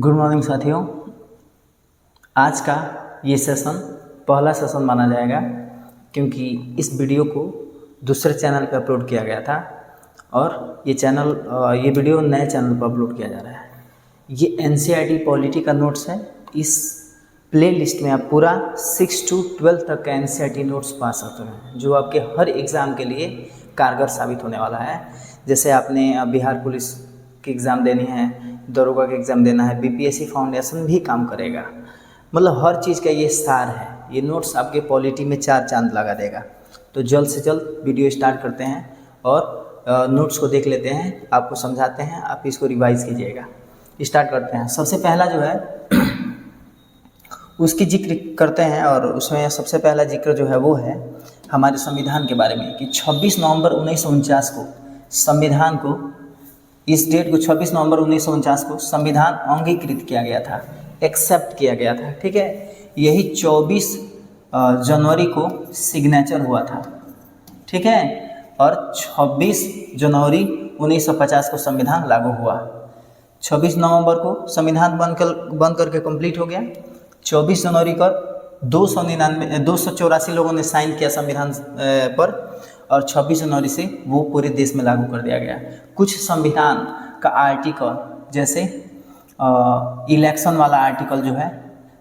Good morning साथियों। आज का ये सेशन पहला सेशन माना जाएगा क्योंकि इस वीडियो को दूसरे चैनल पर अपलोड किया गया था और ये वीडियो नए चैनल पर अपलोड किया जा रहा है। ये NCERT पॉलिटी का नोट्स है। इस प्ले लिस्ट में आप पूरा 6 to 12 तक का NCERT नोट्स पा सकते हैं जो आपके हर एग्ज़ाम के लिए कारगर साबित होने वाला है। जैसे आपने बिहार पुलिस की एग्ज़ाम देनी है, दरोगा का एग्ज़ाम देना है, BPSC फाउंडेशन भी काम करेगा। मतलब हर चीज़ का ये सार है। ये नोट्स आपके पॉलिटी में 4 चांद लगा देगा। तो जल्द से जल्द वीडियो स्टार्ट करते हैं और नोट्स को देख लेते हैं, आपको समझाते हैं, आप इसको रिवाइज़ कीजिएगा। स्टार्ट करते हैं। सबसे पहला जो है उसकी जिक्र करते हैं और उसमें सबसे पहला जिक्र जो है वो है हमारे संविधान के बारे में कि 26 नवंबर 1949 को संविधान को इस डेट को 26 नवंबर 1949 को संविधान अंगीकृत किया गया था, एक्सेप्ट किया गया था। ठीक है, यही 24 जनवरी को सिग्नेचर हुआ था। ठीक है, और 26 जनवरी 1950 को संविधान लागू हुआ। 26 नवंबर को संविधान बन करके कंप्लीट हो गया। 24 जनवरी को 284 लोगों ने साइन किया संविधान पर और 26 जनवरी से वो पूरे देश में लागू कर दिया गया। कुछ संविधान का आर्टिकल जैसे इलेक्शन वाला आर्टिकल जो है,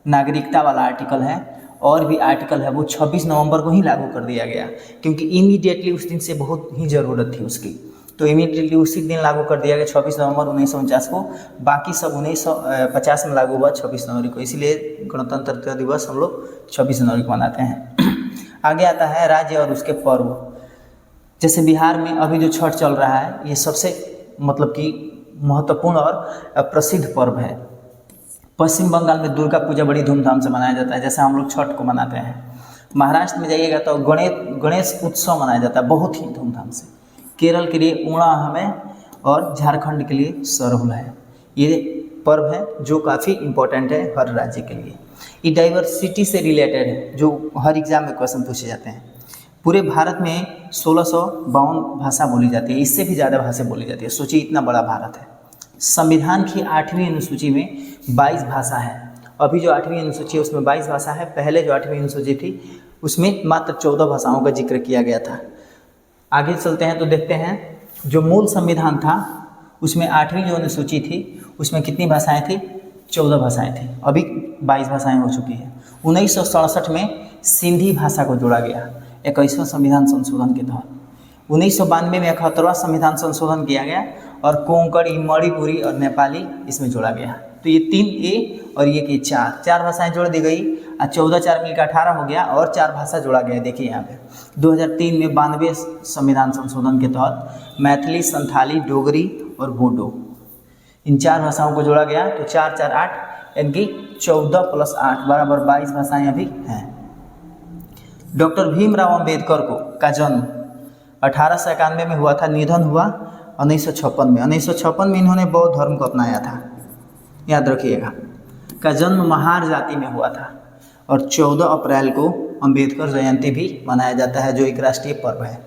नागरिकता वाला आर्टिकल है और भी आर्टिकल है, वो 26 नवंबर को ही लागू कर दिया गया क्योंकि इमीडिएटली उस दिन से बहुत ही ज़रूरत थी उसकी। तो इमीडिएटली उसी दिन लागू कर दिया गया 26 नवंबर 1949 को। बाकी सब 1950 में लागू हुआ 26 जनवरी को। इसीलिए गणतंत्र दिवस हम लोग 26 जनवरी को मनाते हैं। आगे आता है राज्य और उसके पर्व। जैसे बिहार में अभी जो छठ चल रहा है, ये सबसे मतलब कि महत्वपूर्ण और प्रसिद्ध पर्व है। पश्चिम बंगाल में दुर्गा पूजा बड़ी धूमधाम से मनाया जाता है, जैसे हम लोग छठ को मनाते हैं। महाराष्ट्र में जाइएगा तो गणेश उत्सव मनाया जाता है बहुत ही धूमधाम से। केरल के लिए ओणम है और झारखंड के लिए सरहुल है। ये पर्व है जो काफ़ी इम्पोर्टेंट है हर राज्य के लिए। ये डाइवर्सिटी से रिलेटेड है जो हर एग्जाम में क्वेश्चन पूछे जाते हैं। पूरे भारत में 1652 भाषा बोली जाती है, इससे भी ज़्यादा भाषा बोली जाती है। सोचिए इतना बड़ा भारत है। संविधान की 8वीं अनुसूची में 22 भाषा है। अभी जो 8वीं अनुसूची है उसमें 22 भाषा है। पहले जो 8वीं अनुसूची थी उसमें मात्र 14 भाषाओं का जिक्र किया गया था। आगे चलते हैं तो देखते हैं जो मूल संविधान था उसमें 8वीं जो अनुसूची थी उसमें कितनी भाषाएं थी? 14 भाषाएं थी। अभी 22 भाषाएं हो चुकी हैं। 1967 में सिंधी भाषा को जोड़ा गया 21वां संविधान संशोधन के तहत। 1992 में 71वां संविधान संशोधन किया गया और कोंकणी, मणिपुरी और नेपाली इसमें जोड़ा गया। तो ये 3A और ये की 4 भाषाएं जोड़ दी गई। 14 4 मिलकर 18 हो गया और 4 भाषा जोड़ा गया। देखिए यहाँ पे 2003 में 92वें संविधान संशोधन के तहत मैथिली, संथाली, डोगरी और बोडो इन 4 भाषाओं को जोड़ा गया। तो 4 4 8 यानी 14 + 8 बराबर 22 भाषाएं अभी हैं। डॉक्टर भीमराव अंबेडकर का जन्म 1891 में हुआ था, निधन हुआ 1956 में। 1956 में इन्होंने बौद्ध धर्म को अपनाया था, याद रखिएगा। का जन्म महार जाति में हुआ था और 14 अप्रैल को अंबेडकर जयंती भी मनाया जाता है जो एक राष्ट्रीय पर्व है।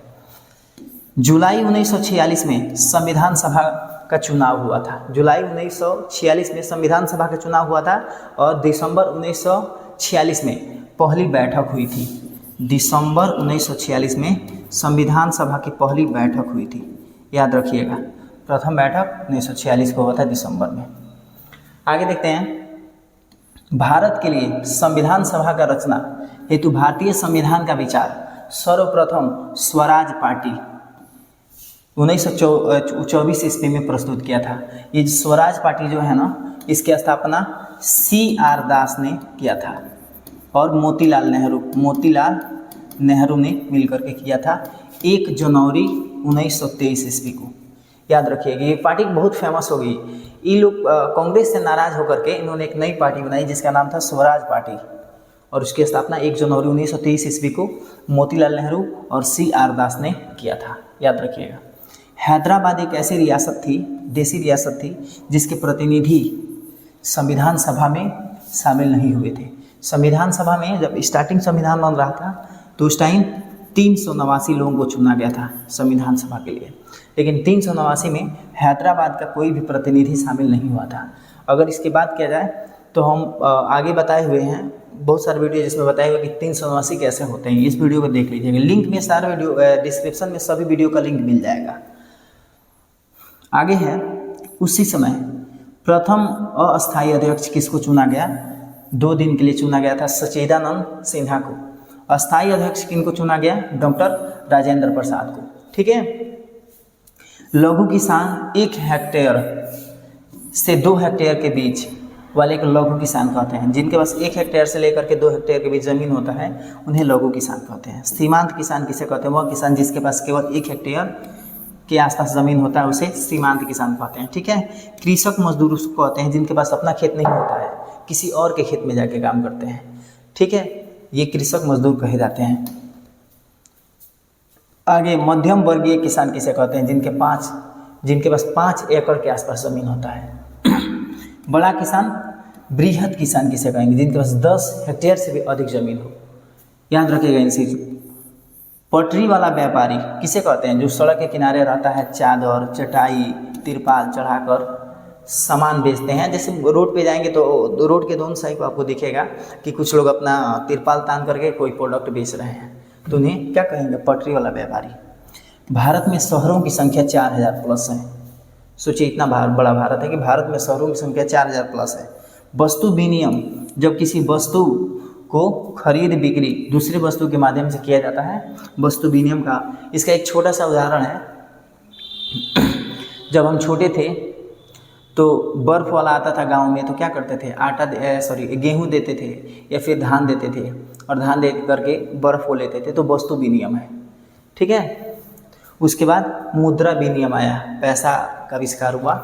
जुलाई 1946 में संविधान सभा का चुनाव हुआ था। जुलाई 1946 में संविधान सभा का चुनाव हुआ था और दिसंबर 1946 में पहली बैठक हुई थी। दिसंबर 1946 में संविधान सभा की पहली बैठक हुई थी, याद रखिएगा। प्रथम बैठक 1946 को हुआ था दिसंबर में। आगे देखते हैं। भारत के लिए संविधान सभा का रचना हेतु भारतीय संविधान का विचार सर्वप्रथम स्वराज पार्टी 1924 ईस्वी में प्रस्तुत किया था। ये स्वराज पार्टी जो है ना, इसकी स्थापना CR दास ने किया था और मोतीलाल नेहरू ने मिलकर के किया था 1 जनवरी 1923 ईस्वी को, याद रखिएगा। ये पार्टी बहुत फेमस हो गई। ये लोग कांग्रेस से नाराज होकर के इन्होंने एक नई पार्टी बनाई जिसका नाम था स्वराज पार्टी और उसकी स्थापना 1 जनवरी 1923 ईस्वी को मोतीलाल नेहरू और CR दास ने किया था, याद रखिएगा। हैदराबाद एक ऐसी रियासत थी, देसी रियासत थी, जिसके प्रतिनिधि संविधान सभा में शामिल नहीं हुए थे। संविधान सभा में जब स्टार्टिंग संविधान बन रहा था तो उस टाइम 389 लोगों को चुना गया था संविधान सभा के लिए, लेकिन 389 में हैदराबाद का कोई भी प्रतिनिधि शामिल नहीं हुआ था अगर इसकी बात किया जाए तो हम आगे बताए हुए हैं बहुत सारे वीडियो जिसमें बताया हुआ कि 379 कैसे होते हैं। इस वीडियो को देख लीजिएगा, लिंक में सारा वीडियो डिस्क्रिप्शन में सभी वीडियो का लिंक मिल जाएगा। आगे है, उसी समय प्रथम अस्थायी अध्यक्ष किसको चुना गया? 2 दिन के लिए चुना गया था सच्चिदानंद सिन्हा को। अस्थायी अध्यक्ष किनको चुना गया? डॉक्टर राजेंद्र प्रसाद को। ठीक है। लघु किसान 1 हेक्टेयर से 2 हेक्टेयर के बीच वाले को लघु किसान कहते हैं। जिनके पास 1 हेक्टेयर से लेकर के 2 हेक्टेयर के बीच ज़मीन होता है उन्हें लघु किसान कहते हैं। सीमांत किसान किसे कहते हैं? वह किसान जिसके पास केवल 1 हेक्टेयर के आसपास ज़मीन होता है उसे सीमांत किसान कहते हैं। ठीक है। कृषक मजदूर उसको कहते हैं जिनके पास अपना खेत नहीं होता है, किसी और के खेत में जाके काम करते हैं। ठीक है, ये कृषक मजदूर कहे जाते हैं। आगे मध्यम वर्गीय किसान किसे कहते हैं? जिनके पास 5 एकड़ के आसपास ज़मीन होता है। बड़ा किसान बृहद किसान किसे कहेंगे? जिनके पास 10 हेक्टेयर से भी अधिक ज़मीन हो। याद रखिएगा इन चीज़। पटरी वाला व्यापारी किसे कहते हैं? जो सड़क के किनारे रहता है, चादर चटाई तिरपाल चढ़ाकर सामान बेचते हैं। जैसे रोड पे जाएंगे तो रोड के दोनों साइड पर आपको दिखेगा कि कुछ लोग अपना तिरपाल तान करके कोई प्रोडक्ट बेच रहे हैं, तो उन्हें क्या कहेंगे? पटरी वाला व्यापारी। भारत में शहरों की संख्या 4000 प्लस है। सोचिए इतना बड़ा भारत है कि भारत में शहरों की संख्या 4000 प्लस है। वस्तु विनिमय, जब किसी वस्तु को खरीद बिक्री दूसरे वस्तु के माध्यम से किया जाता है, वस्तु विनिमय का इसका एक छोटा सा उदाहरण है। जब हम छोटे थे तो बर्फ़ वाला आता था गांव में, तो क्या करते थे? गेहूं देते थे या फिर धान देते थे, और धान दे करके बर्फ़ को लेते थे, तो वस्तु विनिमय है। ठीक है। उसके बाद मुद्रा विनिमय आया, पैसा का आविष्कार हुआ।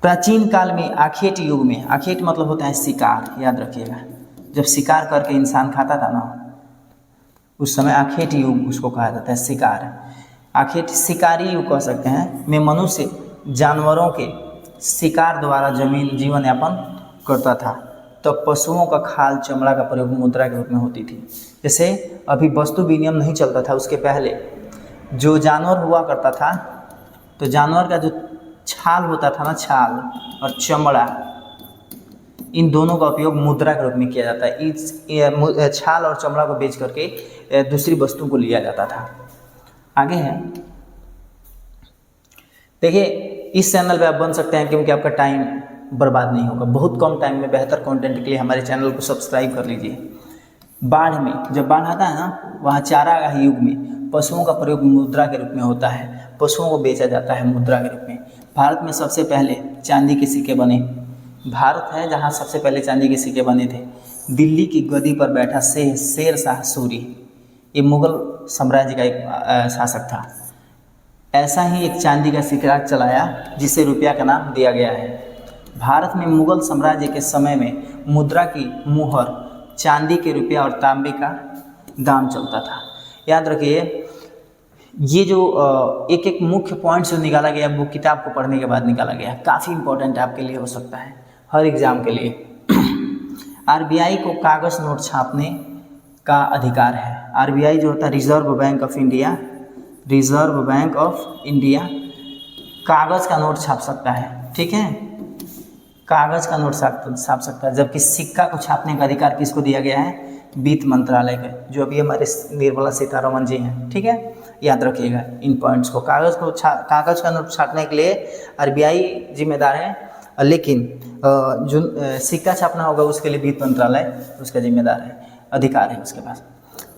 प्राचीन काल में आखेट युग में, आखेट मतलब होता है शिकार, याद रखिएगा। जब शिकार करके इंसान खाता था ना, उस समय आखेट युग उसको कहा जाता है, शिकार। आखेट शिकारी युग कह सकते हैं, में मनुष्य जानवरों के शिकार द्वारा जीवन यापन करता था। तो पशुओं का खाल चमड़ा का प्रयोग मुद्रा के रूप में होती थी। जैसे अभी वस्तु विनिमय नहीं चलता था, उसके पहले जो जानवर हुआ करता था, तो जानवर का जो छाल होता था ना, छाल और चमड़ा, इन दोनों का उपयोग मुद्रा के रूप में किया जाता है। इस छाल और चमड़ा को बेच करके दूसरी वस्तु को लिया जाता था। आगे है, देखिए इस चैनल पे आप बन सकते हैं क्योंकि आपका टाइम बर्बाद नहीं होगा। बहुत कम टाइम में बेहतर कंटेंट के लिए हमारे चैनल को सब्सक्राइब कर लीजिए। बाढ़ में जब बाढ़ आता है ना, वहाँ चारागाह युग में पशुओं का प्रयोग मुद्रा के रूप में होता है, पशुओं को बेचा जाता है मुद्रा के रूप में। भारत में सबसे पहले चांदी के सिक्के बने, भारत है जहाँ सबसे पहले चांदी के सिक्के बने थे। दिल्ली की गद्दी पर बैठा शेर शाह सूरी, ये मुगल साम्राज्य का एक शासक था। ऐसा ही एक चांदी का सिक्का चलाया जिसे रुपया का नाम दिया गया है। भारत में मुगल साम्राज्य के समय में मुद्रा की मुहर चांदी के रुपया और तांबे का दाम चलता था। याद रखिए, ये जो एक एक मुख्य पॉइंट जो निकाला गया वो किताब को पढ़ने के बाद निकाला गया, काफ़ी इंपॉर्टेंट आपके लिए हो सकता है हर एग्ज़ाम के लिए। आरबीआई को कागज़ नोट छापने का अधिकार है। आरबीआई जो होता है reserve bank of India, reserve bank of India कागज़ का नोट छाप सकता है। ठीक है, कागज़ का नोट छाप सकता है। जबकि सिक्का को छापने का अधिकार किसको दिया गया है? वित्त मंत्रालय के, जो अभी हमारे निर्मला सीतारमण जी हैं। ठीक है, याद रखिएगा इन पॉइंट्स को। कागज़ का नोट छापने के लिए आरबीआई जिम्मेदार है, लेकिन जो सिक्का छापना होगा उसके लिए वित्त मंत्रालय उसका जिम्मेदार है, अधिकार है उसके पास।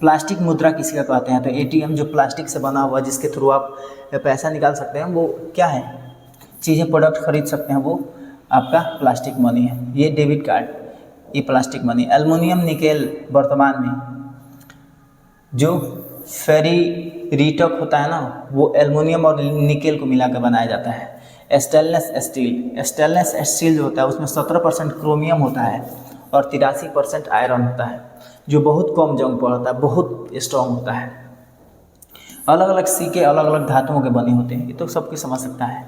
प्लास्टिक मुद्रा किसका कहते हैं? तो एटीएम जो प्लास्टिक से बना हुआ जिसके थ्रू आप पैसा निकाल सकते हैं, वो क्या है? चीज़ें प्रोडक्ट खरीद सकते हैं, वो आपका प्लास्टिक मनी है। ये डेबिट कार्ड, ये प्लास्टिक मनी। एल्युमिनियम निकेल वर्तमान में जो फेरिटिक होता है ना, वो एल्युमिनियम और निकेल को मिलाकर बनाया जाता है। स्टेनलेस स्टील जो होता है उसमें 17% क्रोमियम होता है और 83% आयरन होता है, जो बहुत कम जंग पड़ता है, बहुत स्ट्रॉन्ग होता है। अलग अलग सिक्के अलग अलग धातुओं के बने होते हैं, ये तो सबकी समझ सकता है।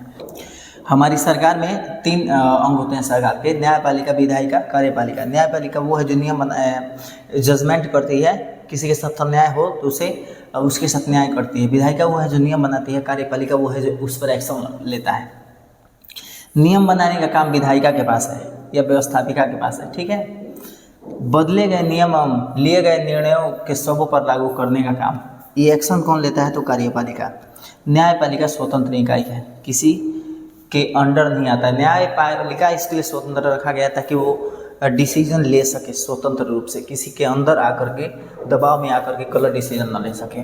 हमारी सरकार में 3 अंग होते हैं सरकार के, न्यायपालिका, विधायिका, कार्यपालिका। न्यायपालिका वो है जो नियम जजमेंट करती है, किसी के साथ अन्याय हो तो उसे उसके साथ न्याय करती है। विधायिका वो है जो नियम बनाती है। कार्यपालिका वो है जो उस पर एक्शन लेता है। नियम बनाने का काम विधायिका के पास है या व्यवस्थापिका के पास है, ठीक है। बदले गए नियम लिए गए निर्णयों के सबों पर लागू करने का काम, ये एक्शन कौन लेता है? तो कार्यपालिका। न्यायपालिका स्वतंत्र इकाई है, किसी के अंडर नहीं आता। न्यायपालिका इसलिए स्वतंत्र रखा गया ताकि वो डिसीजन ले सके स्वतंत्र रूप से, किसी के अंदर आकर के दबाव में आकर के गलत डिसीजन न ले सके।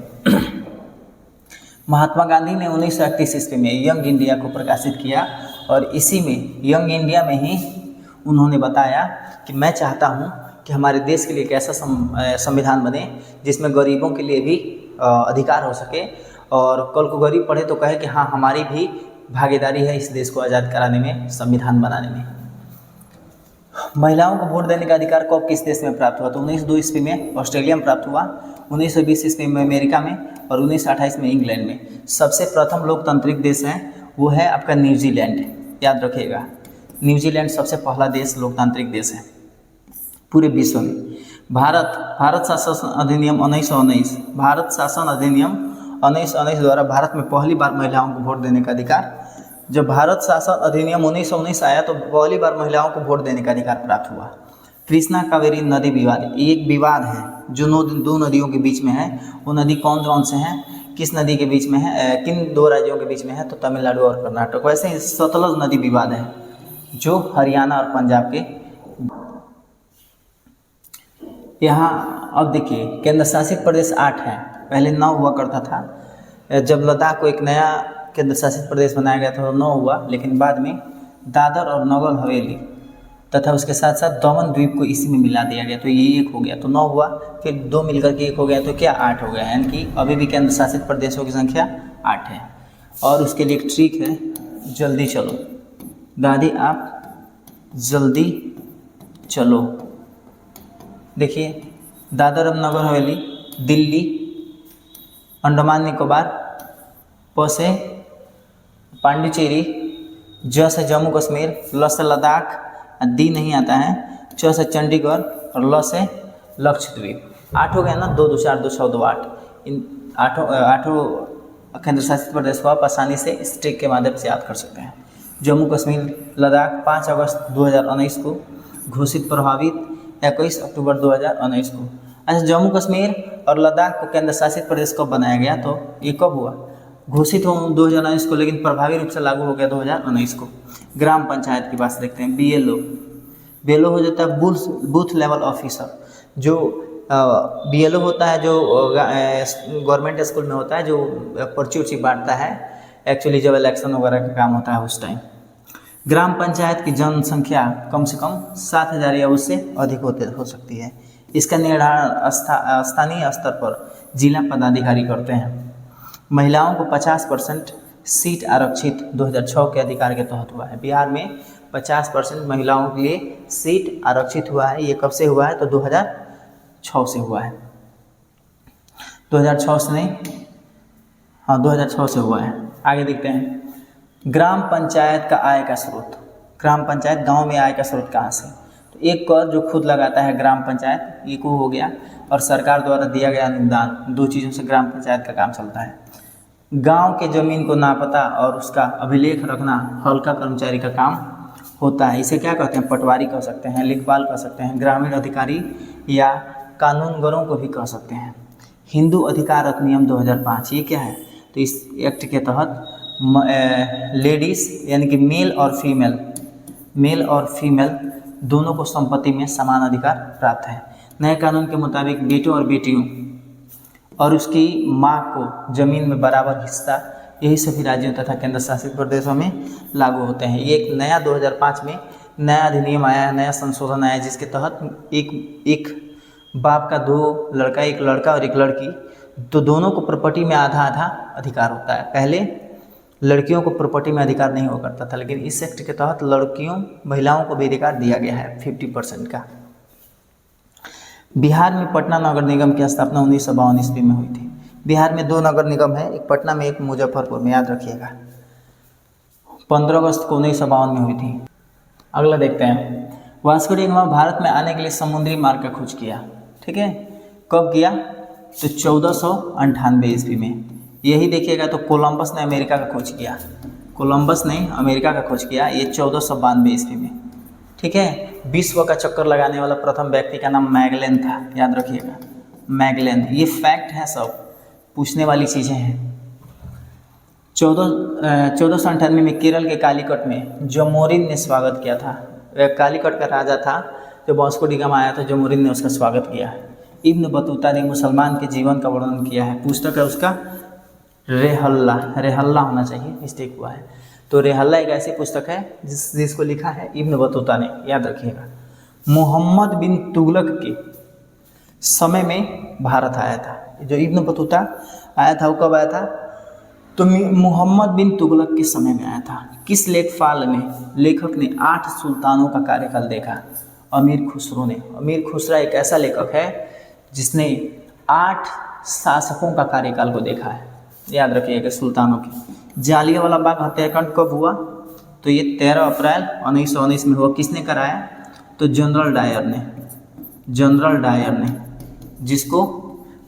महात्मा गांधी ने 1931 ईस्वी में यंग इंडिया को प्रकाशित किया और इसी में यंग इंडिया में ही उन्होंने बताया कि मैं चाहता हूँ कि हमारे देश के लिए एक ऐसा संविधान बने जिसमें गरीबों के लिए भी अधिकार हो सके और कल को गरीब पढ़े तो कहे कि हाँ हमारी भी भागीदारी है इस देश को आज़ाद कराने में, संविधान बनाने में। महिलाओं को वोट देने का अधिकार कब किस देश में प्राप्त हुआ? तो 1902 ईस्वी में ऑस्ट्रेलिया में प्राप्त हुआ, 1920 ईस्वी में अमेरिका में और 1928 में इंग्लैंड में। सबसे प्रथम लोकतांत्रिक देश है वो है आपका न्यूजीलैंड, याद रखिएगा। न्यूजीलैंड सबसे पहला देश लोकतांत्रिक देश है पूरे विश्व में। भारत शासन अधिनियम 1919, भारत शासन अधिनियम 1919 द्वारा भारत में पहली बार महिलाओं को वोट देने का अधिकार। जब भारत शासन अधिनियम 1919 आया तो पहली बार महिलाओं को वोट देने का अधिकार प्राप्त हुआ। कृष्णा कावेरी नदी विवाद, एक विवाद है जो दो नदियों के बीच में है। वो नदी कौन कौन से हैं, किस नदी के बीच में है, किन दो राज्यों के बीच में है? तो तमिलनाडु और कर्नाटक। वैसे ही सतलज नदी विवाद है जो हरियाणा और पंजाब के। यहाँ अब देखिए केंद्र शासित प्रदेश 8 हैं, पहले 9 हुआ करता था। जब लद्दाख को एक नया केंद्र शासित प्रदेश बनाया गया था तो 9 हुआ, लेकिन बाद में दादर और नगर हवेली तथा उसके साथ साथ दमन द्वीप को इसी में मिला दिया गया तो ये 1 हो गया, तो 9 हुआ। फिर 2 मिलकर के 1 हो गया तो क्या 8 हो गया, यानी कि अभी भी केंद्र शासित प्रदेशों की संख्या 8 है। और उसके लिए एक ट्रिक है, जल्दी चलो दादी आप जल्दी चलो। देखिए दादर और नगर हवेली, दिल्ली, अंडमान निकोबार, प से पांडिचेरी, ज से जम्मू कश्मीर, ल से लद्दाख, दी नहीं आता है, च से चंडीगढ़ और ल से लक्षद्वीप। 8 हो गया ना, 2 2 4 2 6 2 8। इन आठों केंद्र शासित प्रदेश को आप आसानी से इस ट्रिक के माध्यम से याद कर सकते हैं। जम्मू कश्मीर लद्दाख 5 अगस्त 2019 को घोषित, प्रभावित 21 अक्टूबर 2019 को। अच्छा, जम्मू कश्मीर और लद्दाख को केंद्र शासित प्रदेश कब बनाया गया? तो ये कब हुआ? घोषित हो 2019 को, लेकिन प्रभावी रूप से लागू हो गया 2019 को। ग्राम पंचायत की बात देखते हैं। बीएलओ हो जाता है बूथ लेवल ऑफिसर। जो बीएलओ होता है जो गवर्नमेंट स्कूल में होता है, जो पर्ची उर्ची बांटता है, एक्चुअली जब इलेक्शन वगैरह का काम होता है उस टाइम। ग्राम पंचायत की जनसंख्या कम से कम 7,000 या उससे अधिक हो सकती है। इसका निर्धारण स्थानीय स्तर पर जिला पदाधिकारी करते हैं। महिलाओं को 50% सीट आरक्षित 2006 के अधिकार के तहत हुआ है। बिहार में 50% महिलाओं के लिए सीट आरक्षित हुआ है। ये कब से हुआ है? तो 2006 से हुआ है। 2006 से नहीं, हाँ 2006 से हुआ है। आगे देखते हैं ग्राम पंचायत का आय का स्रोत। ग्राम पंचायत गांव में आय का स्रोत कहाँ से? तो एक कर जो खुद लगाता है ग्राम पंचायत, ये को हो गया, और सरकार द्वारा दिया गया अनुदान। 2 चीज़ों से ग्राम पंचायत का काम चलता है। गांव के ज़मीन को नापता और उसका अभिलेख रखना हल्का कर्मचारी का काम होता है। इसे क्या कहते हैं? पटवारी कह सकते हैं, लेखपाल कह सकते हैं, ग्रामीण अधिकारी या कानूनगरों को भी कह सकते हैं। हिंदू अधिकार अधिनियम 2005, ये क्या है? तो इस एक्ट के तहत लेडीज़ यानी कि मेल और फीमेल दोनों को संपत्ति में समान अधिकार प्राप्त है। नए कानून के मुताबिक बेटों और बेटियों और उसकी माँ को जमीन में बराबर हिस्सा, यही सभी राज्यों तथा केंद्र शासित प्रदेशों में लागू होते हैं। ये एक नया 2005 में नया अधिनियम आया है, नया संशोधन आया है, जिसके तहत एक बाप का 2 लड़का, एक लड़का और एक लड़की, तो दोनों को प्रॉपर्टी में आधा आधा अधिकार होता है। पहले लड़कियों को प्रॉपर्टी में अधिकार नहीं हुआ करता था, लेकिन इस एक्ट के तहत महिलाओं को भी अधिकार दिया गया है 50% का। बिहार में पटना नगर निगम की स्थापना 1952 ईस्वी में हुई थी। बिहार में 2 नगर निगम है, एक पटना में एक मुजफ्फरपुर में, याद रखिएगा। 15 अगस्त को 1952 में हुई थी। अगला देखते हैं, वास्को डी गामा भारत में आने के लिए समुद्री मार्ग का खोज किया। ठीक है, कब किया? तो 1498 ईस्वी में। यही देखिएगा तो कोलंबस ने अमेरिका का खोज किया। कोलंबस ने अमेरिका का खोज किया, ये 1492 ईस्वी में। ठीक है, विश्व का चक्कर लगाने वाला प्रथम व्यक्ति का नाम मैगलेन था, याद रखिएगा, मैगलेन। ये फैक्ट है, सब पूछने वाली चीज़ें हैं। 1498 में केरल के कालीकट में जमोरिन ने स्वागत किया था। वह कालीकट का राजा था, जो वास्को डी गामा आया था, जमोरिन ने उसका स्वागत किया। इब्न बतूता ने मुसलमान के जीवन का वर्णन किया है। पुस्तक है उसका रेहल्ला, रेहल्ला होना चाहिए, मिस्टेक हुआ है। तो रेहल्ला एक ऐसी पुस्तक है जिसको लिखा है इब्न बतूता ने, याद रखिएगा। मोहम्मद बिन तुगलक के समय में भारत आया था। जो इब्न बतूता आया था वो कब आया था? तो मोहम्मद बिन तुगलक के समय में आया था। किस लेखपाल ने, लेखक ने 8 सुल्तानों का कार्यकाल देखा? अमीर खुसरो ने। अमीर खुसरा एक ऐसा लेखक है जिसने 8 शासकों का कार्यकाल को देखा है, याद रखिएगा, सुल्तानों की। जालियांवाला बाग हत्याकांड कब हुआ? तो ये 13 अप्रैल 1919 में हुआ। किसने कराया? तो जनरल डायर ने, जनरल डायर ने, जिसको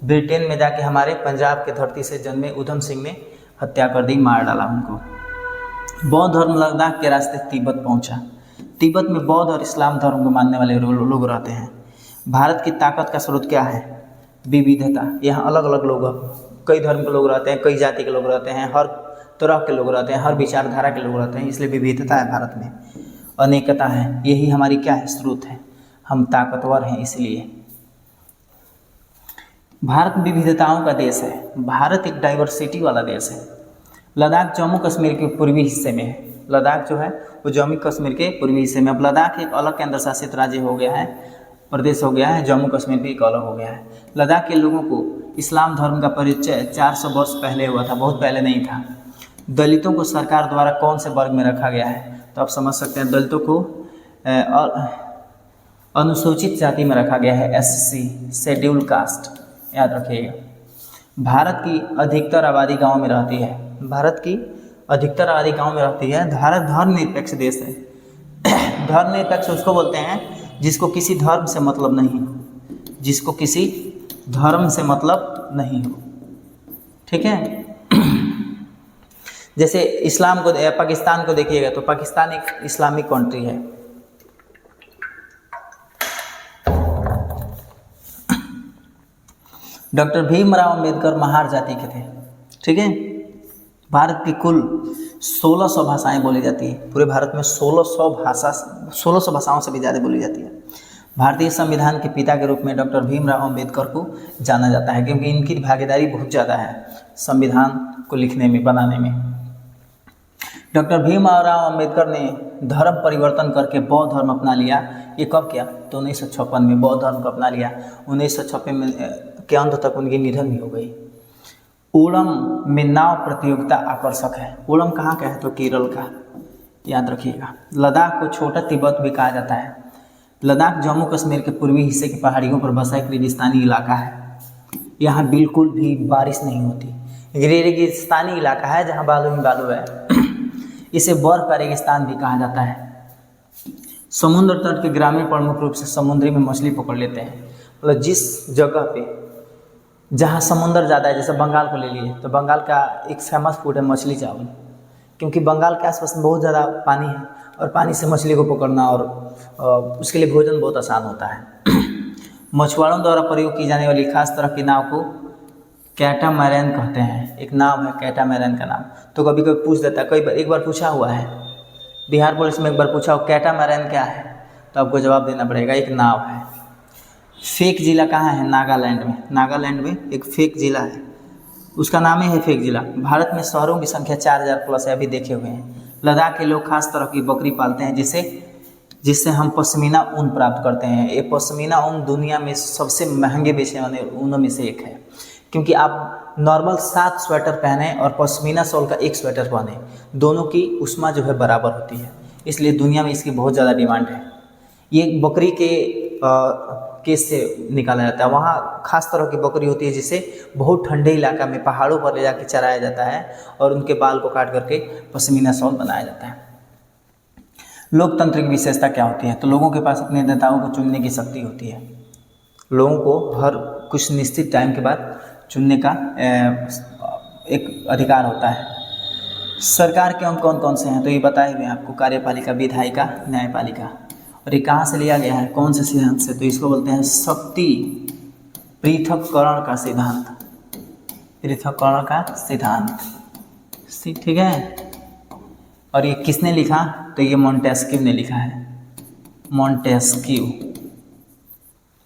ब्रिटेन में जाके हमारे पंजाब के धरती से जन्मे उधम सिंह ने हत्या कर दी, मार डाला उनको। बौद्ध धर्म लद्दाख के रास्ते तिब्बत पहुंचा। तिब्बत में बौद्ध और इस्लाम धर्म को मानने वाले लोग रहते हैं। भारत की ताकत का स्रोत क्या है? विविधता। यहाँ अलग अलग लोग, कई धर्म के लोग रहते हैं, कई जाति के लोग रहते हैं, हर तरह के लोग रहते हैं, हर विचारधारा के लोग रहते हैं, इसलिए विविधता है भारत में, अनेकता है। यही हमारी क्या है? स्रोत है। हम ताकतवर हैं इसलिए। भारत विविधताओं का देश है। भारत एक डाइवर्सिटी वाला देश है। लद्दाख जम्मू कश्मीर के पूर्वी हिस्से में है। लद्दाख जो है वो जम्मू कश्मीर के पूर्वी हिस्से में। अब लद्दाख एक अलग केंद्र शासित राज्य हो गया है, प्रदेश हो गया है। जम्मू कश्मीर भी एक अलग हो गया है। लद्दाख के लोगों को इस्लाम धर्म का परिचय 400 वर्ष पहले हुआ था, बहुत पहले नहीं था। दलितों को सरकार द्वारा कौन से वर्ग में रखा गया है? तो आप समझ सकते हैं, दलितों को अनुसूचित जाति में रखा गया है, SC, शेड्यूल कास्ट, याद रखिएगा। भारत की अधिकतर आबादी गांव में रहती है। भारत की अधिकतर आबादी गांव में रहती है। भारत धर्मनिरपेक्ष देश है। धर्मनिरपेक्ष उसको बोलते हैं जिसको किसी धर्म से मतलब नहीं हो, जिसको किसी धर्म से मतलब नहीं हो। ठीक है, जैसे इस्लाम को, पाकिस्तान को देखिएगा तो पाकिस्तान एक इस्लामिक कंट्री है। डॉक्टर भीमराव अंबेडकर महार जाति के थे। ठीक है, भारत की कुल 1600 भाषाएं बोली जाती है। पूरे भारत में 1600 भाषाओं से भी ज़्यादा बोली जाती है। भारतीय संविधान के पिता के रूप में डॉक्टर भीमराव अंबेडकर को जाना जाता है, क्योंकि इनकी भागीदारी बहुत ज़्यादा है संविधान को लिखने में, बनाने में। डॉक्टर भीमराव अंबेडकर ने धर्म परिवर्तन करके बौद्ध धर्म अपना लिया। ये कब किया? तो 1956 में बौद्ध धर्म को अपना लिया। 1956 में के अंत तक उनकी निधन भी हो गई। ओणम में नाव प्रतियोगिता आकर्षक है। ओणम कहाँ का है? तो केरल का, याद रखिएगा। लद्दाख को छोटा तिब्बत भी कहा जाता है। लद्दाख जम्मू कश्मीर के पूर्वी हिस्से की पहाड़ियों पर बसा एक रेगिस्तानी इलाका है। यहाँ बिल्कुल भी बारिश नहीं होती। रेगिस्तानी इलाका है जहाँ बालू ही बालू है। इसे बर्फ का रेगिस्तान भी कहा जाता है। समुद्र तट के ग्रामीण प्रमुख रूप से समुद्री में मछली पकड़ लेते हैं। मतलब जिस जगह पे जहाँ समुंदर ज़्यादा है, जैसे बंगाल को ले लिए तो बंगाल का एक फेमस फूड है मछली चावल, क्योंकि बंगाल के आसपास में बहुत ज़्यादा पानी है और पानी से मछली को पकड़ना और उसके लिए भोजन बहुत आसान होता है। मछुआरों द्वारा प्रयोग की जाने वाली खास तरह की नाव को कैटामैरान कहते हैं। एक नाव है कैटामैरान का नाम। तो कभी कभी पूछ देता है, एक बार पूछा हुआ है बिहार पुलिस में, एक बार पूछा हो कैटामैरान क्या है, तो आपको जवाब देना पड़ेगा एक नाव है। फेक जिला कहाँ है? नागालैंड में। नागालैंड में एक फेक जिला है, उसका नाम ही है फेक जिला। भारत में शहरों की संख्या 4000 प्लस है, अभी देखे हुए हैं। लद्दाख के लोग खास तरह की बकरी पालते हैं जिससे हम पश्मीना ऊन प्राप्त करते हैं। ये पश्मीना ऊन दुनिया में सबसे महंगे बेचने वाले ऊनों में से एक है, क्योंकि आप नॉर्मल 7 स्वेटर पहने और पश्मीना शॉल का 1 स्वेटर पहने, दोनों की ऊष्मा जो है बराबर होती है, इसलिए दुनिया में इसकी बहुत ज़्यादा डिमांड है। ये बकरी के केस से निकाला जाता है। वहाँ खास तरह की बकरी होती है जिसे बहुत ठंडे इलाका में पहाड़ों पर ले जाकर चराया जाता है और उनके बाल को काट करके पश्मीना शॉल बनाया जाता है। लोकतंत्र की विशेषता क्या होती है? तो लोगों के पास अपने नेताओं को चुनने की शक्ति होती है। लोगों को हर कुछ निश्चित टाइम के बाद चुनने का एक अधिकार होता है। सरकार के अंग कौन कौन से हैं तो ये बताए हुए हैं आपको, कार्यपालिका, विधायिका, न्यायपालिका। और ये कहाँ से लिया गया है, कौन से सिद्धांत से, तो इसको बोलते हैं शक्ति पृथक्करण का सिद्धांत, पृथक्करण का सिद्धांत। ठीक है। और ये किसने लिखा, तो ये मोंटेस्क्यू ने लिखा है।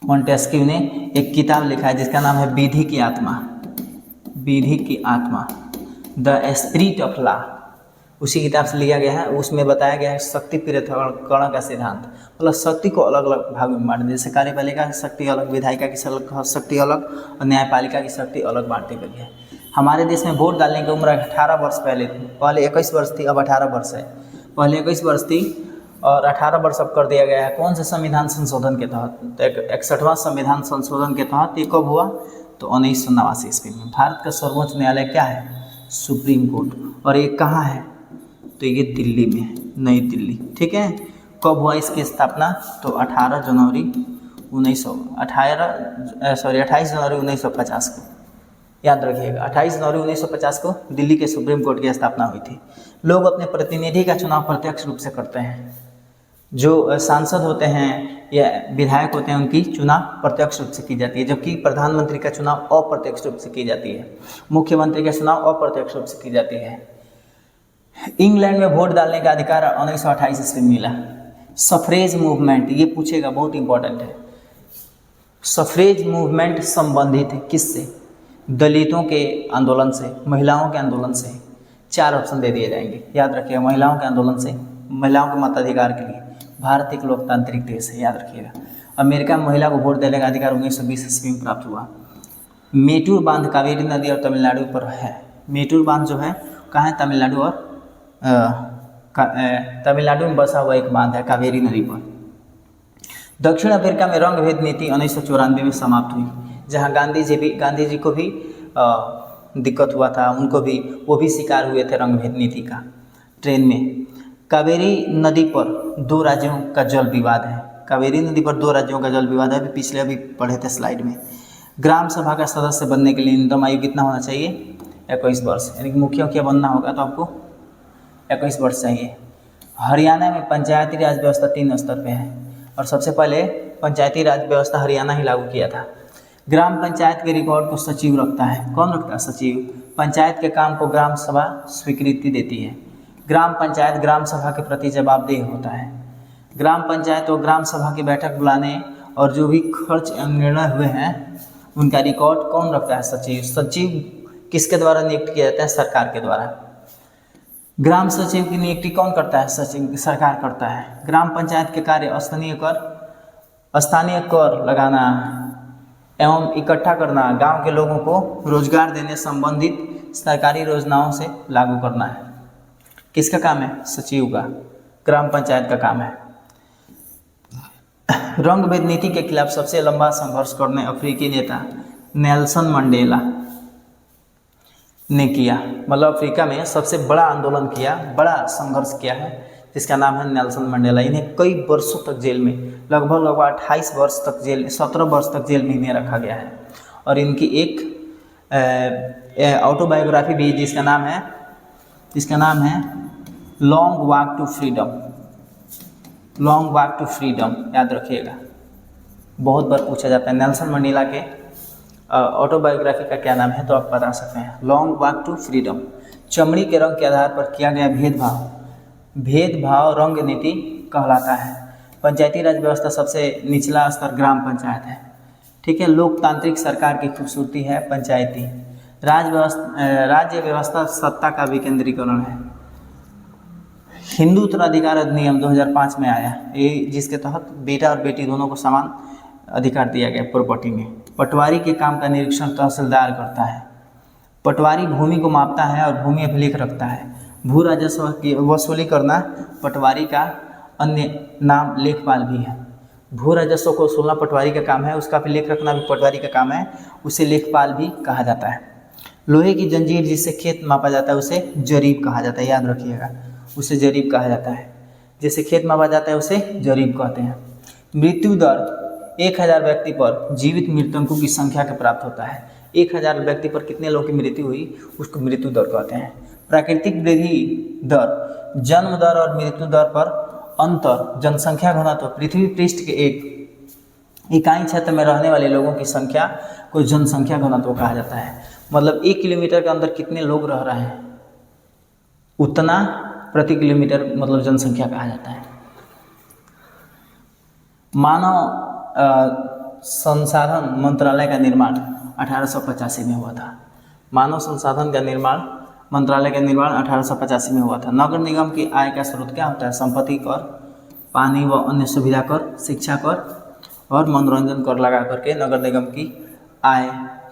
मोंटेस्क्यू ने एक किताब लिखा है जिसका नाम है विधि की आत्मा, विधि की आत्मा, द स्पिरिट ऑफ लॉ। उसी किताब से लिया गया है। उसमें बताया गया है शक्ति पृथक्करण का सिद्धांत, मतलब शक्ति को अलग अलग भाग में बांट दिया। जैसे कार्यपालिका की शक्ति अलग, विधायिका की शक्ति अलग और न्यायपालिका की शक्ति अलग बांटी गई है। हमारे देश में वोट डालने की उम्र 18 वर्ष पहले थी, पहले 21 वर्ष थी, अब 18 वर्ष है। पहले 21 वर्ष थी और 18 वर्ष अब कर दिया गया है। कौन से संविधान संशोधन के तहत, तो 61वां संविधान संशोधन के तहत। ये कब हुआ, तो 1989 ईस्वी में। भारत का सर्वोच्च न्यायालय क्या है, सुप्रीम कोर्ट। और ये कहाँ है, तो ये दिल्ली में है, नई दिल्ली। ठीक है। कब हुआ इसकी स्थापना, तो 28 जनवरी 1950 को, याद रखिएगा। 28 जनवरी 1950 को दिल्ली के सुप्रीम कोर्ट की स्थापना हुई थी। लोग अपने प्रतिनिधि का चुनाव प्रत्यक्ष रूप से करते हैं। जो सांसद होते हैं या विधायक होते हैं उनकी चुनाव प्रत्यक्ष रूप से की जाती है, जबकि प्रधानमंत्री का चुनाव अप्रत्यक्ष रूप से की जाती है। मुख्यमंत्री का चुनाव अप्रत्यक्ष रूप से की जाती है। इंग्लैंड में वोट डालने का अधिकार 1928 ईस्वी में मिला। सफरेज मूवमेंट, ये पूछेगा, बहुत इंपॉर्टेंट है। सफरेज मूवमेंट संबंधित है किससे, दलितों के आंदोलन से, महिलाओं के आंदोलन से। 4 ऑप्शन दे दिए जाएंगे, याद रखिएगा। महिलाओं के आंदोलन से, महिलाओं के मताधिकार के लिए। भारत एक लोकतांत्रिक देश है, याद रखिएगा। अमेरिका में महिला को वोट देने का अधिकार 1920 ईस्वी में प्राप्त हुआ। मेटूर बांध कावेरी नदी और तमिलनाडु पर है। मेटूर बांध जो है कहाँ है, तमिलनाडु और तमिलनाडु में बसा हुआ एक बांध है कावेरी नदी पर। दक्षिण अफ्रीका में रंग भेद नीति 1994 में समाप्त हुई, जहाँ गांधी जी को भी दिक्कत हुआ था, उनको भी, वो भी शिकार हुए थे रंग भेद नीति का ट्रेन में। कावेरी नदी पर 2 राज्यों का जल विवाद है। कावेरी नदी पर 2 राज्यों का जल विवाद है, अभी पढ़े थे स्लाइड में। ग्राम सभा का सदस्य बनने के लिए न्यूनतम आयु कितना होना चाहिए, 21 वर्ष, यानी कि मुखिया बनना होगा तो आपको 21 वर्ष चाहिए। हरियाणा में पंचायती राज व्यवस्था 3 स्तर पे है और सबसे पहले पंचायती राज व्यवस्था हरियाणा ही लागू किया था। ग्राम पंचायत के रिकॉर्ड को सचिव रखता है। कौन रखता है, सचिव। पंचायत के काम को ग्राम सभा स्वीकृति देती है। ग्राम पंचायत ग्राम सभा के प्रति जवाबदेह होता है। ग्राम पंचायत और ग्राम सभा की बैठक बुलाने और जो भी खर्च निर्णय हुए हैं उनका रिकॉर्ड कौन रखता है, सचिव। सचिव किसके द्वारा नियुक्त किया जाता है, सरकार के द्वारा। ग्राम सचिव की नियुक्ति कौन करता है, सचिव, सरकार करता है। ग्राम पंचायत के कार्य स्थानीय कर लगाना एवं इकट्ठा करना, गांव के लोगों को रोजगार देने संबंधित सरकारी योजनाओं से लागू करना है। किसका काम है, सचिव का, ग्राम पंचायत का काम है। रंग भेद नीति के खिलाफ सबसे लंबा संघर्ष करने अफ्रीकी नेता नेल्सन मंडेला ने किया, मतलब अफ्रीका में सबसे बड़ा आंदोलन किया, बड़ा संघर्ष किया है, जिसका नाम है नेल्सन मंडेला। इन्हें कई वर्षों तक जेल में, लगभग 28 वर्ष तक जेल, 17 वर्ष तक जेल में इन्हें रखा गया है। और इनकी एक ऑटोबायोग्राफी भी जिसका नाम है long walk to freedom. Long walk to freedom, याद रखिएगा, बहुत बार पूछा जाता है। नेल्सन मंडेला के ऑटोबायोग्राफी का क्या नाम है, तो आप बता सकते हैं, लॉन्ग वॉक टू फ्रीडम। चमड़ी के रंग के आधार पर किया गया भेदभाव रंग नीति कहलाता है। पंचायती राज व्यवस्था सबसे निचला स्तर ग्राम पंचायत है। ठीक है। लोकतांत्रिक सरकार की खूबसूरती है पंचायती राज्य व्यवस्था सत्ता का विकेंद्रीकरण है। हिंदू उत्तराधिकार अधिनियम 2005 में आया, ये जिसके तहत बेटा और बेटी दोनों को समान अधिकार दिया गया प्रॉपर्टी में। पटवारी के काम का निरीक्षण तहसीलदार करता है। पटवारी भूमि को मापता है और भूमि अभिलेख रखता है। भू राजस्व की वसूली करना पटवारी का अन्य नाम लेखपाल भी है। भू राजस्व को वसूलना पटवारी का काम है, उसका अभिलेख रखना भी पटवारी का काम है, उसे लेखपाल भी कहा जाता है। लोहे की जंजीर जिससे खेत मापा जाता है उसे जरीब कहा जाता है, याद रखिएगा, उसे जरीब कहा जाता है। जिससे खेत मापा जाता है उसे जरीब कहते हैं। मृत्यु दर 1000 व्यक्ति पर जीवित मृतकों की संख्या के प्राप्त होता है। 1000 व्यक्ति पर कितने लोगों की मृत्यु हुई उसको मृत्यु दर कहते हैं। प्राकृतिक वृद्धि दर, जन्म दर और मृत्यु दर पर अंतर, जनसंख्या घनत्व, पृथ्वी पृष्ठ के एक इकाई क्षेत्र में रहने वाले लोगों की संख्या को जनसंख्या घनत्व कहा जाता है। मतलब 1 किलोमीटर के अंदर कितने लोग रह रहे हैं उतना प्रति किलोमीटर मतलब जनसंख्या कहा जाता है। मानव संसाधन मंत्रालय का निर्माण 1885 में हुआ था। मानव संसाधन का निर्माण मंत्रालय का निर्माण 1885 में हुआ था। नगर निगम की आय का स्रोत क्या होता है? संपत्ति कर, पानी व अन्य सुविधा कर, शिक्षा कर और मनोरंजन कर लगा करके नगर निगम की आय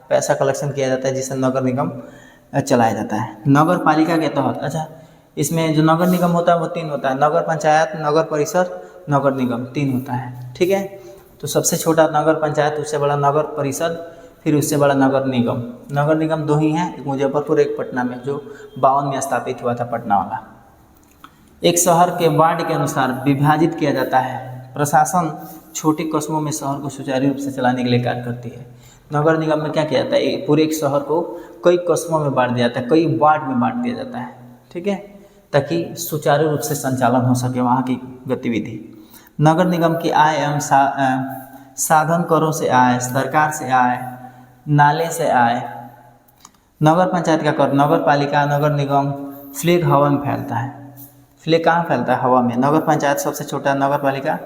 पैसा कलेक्शन किया जाता है, जिससे नगर निगम चलाया जाता है। नगर पालिका के तहत, अच्छा इसमें जो नगर निगम होता है वो 3 होता है, नगर पंचायत, नगर परिषद, नगर निगम 3 होता है। ठीक है, तो सबसे छोटा नगर पंचायत, उससे बड़ा नगर परिषद, फिर उससे बड़ा नगर निगम। नगर निगम 2 ही हैं, एक मुजफ्फरपुर एक पटना में, जो 52 में स्थापित हुआ था, पटना वाला। एक शहर के वार्ड के अनुसार विभाजित किया जाता है। प्रशासन छोटे कस्बों में शहर को सुचारू रूप से चलाने के लिए कार्य करती है। नगर निगम में क्या किया जाता है? पूरे एक शहर को कई कस्बों में बांट दिया जाता है, कई वार्ड में बांट दिया जाता है। ठीक है, ताकि सुचारू रूप से संचालन हो सके वहाँ की गतिविधि। नगर निगम की आय एवं साधन करों से आय, सरकार से आय, नाले से आय। नगर पंचायत का कर, नगर पालिका, नगर निगम फ्लैग हवा में फैलता है। फ्लैग कहाँ फैलता है? हवा में। नगर पंचायत सबसे छोटा, नगर पालिका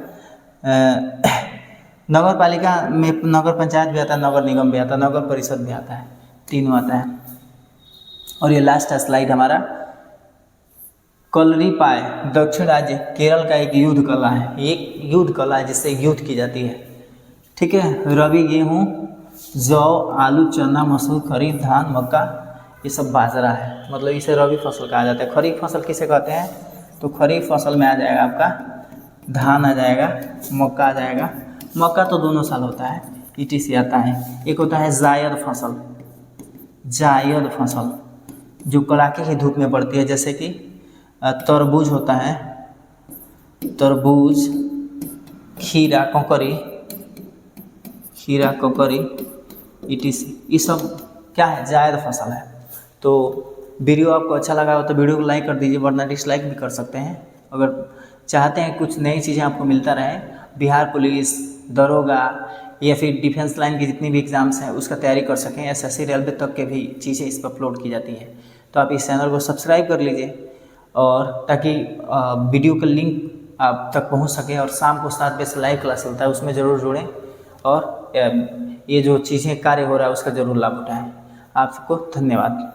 नगर पालिका में नगर पंचायत भी आता है, नगर निगम भी आता है, नगर परिषद भी आता है, तीनों आता है। और ये लास्ट स्लाइड हमारा कलरीपाय दक्षिण राज्य केरल का एक युद्ध कला है। एक युद्ध कला है जिससे युद्ध की जाती है। ठीक है, रबी गेहूँ, जौ, आलू, चना, मसूर, खरीफ, धान, मक्का, ये सब बाजरा है। मतलब इसे रबी फसल कहा जाता है। खरीफ फसल किसे कहते हैं? तो खरीफ फसल में आ जाएगा आपका धान आ जाएगा, मक्का आ जाएगा। मक्का तो दोनों साल होता है, ETC आता है। एक होता है जायद फसल, जायद फसल जो कड़ाके की धूप में बढ़ती है, जैसे कि तरबूज होता है, तरबूज, खीरा, ककड़ी, ETC, ये सब क्या है? जायद फसल है। तो वीडियो आपको अच्छा लगा हो तो वीडियो को लाइक कर दीजिए, वरना डिसलाइक भी कर सकते हैं। अगर चाहते हैं कुछ नई चीज़ें आपको मिलता रहे, बिहार पुलिस, दरोगा या फिर डिफेंस लाइन की जितनी भी एग्ज़ाम्स हैं उसका तैयारी कर सकें, SSC रेलवे तक के भी चीज़ें इस पर अपलोड की जाती हैं, तो आप इस चैनल को सब्सक्राइब कर लीजिए, और ताकि वीडियो का लिंक आप तक पहुंच सके। और शाम को 7 बजे से लाइव क्लास होता है, उसमें ज़रूर जुड़ें और ये जो चीज़ें कार्य हो रहा है उसका ज़रूर लाभ उठाएँ। आपको धन्यवाद।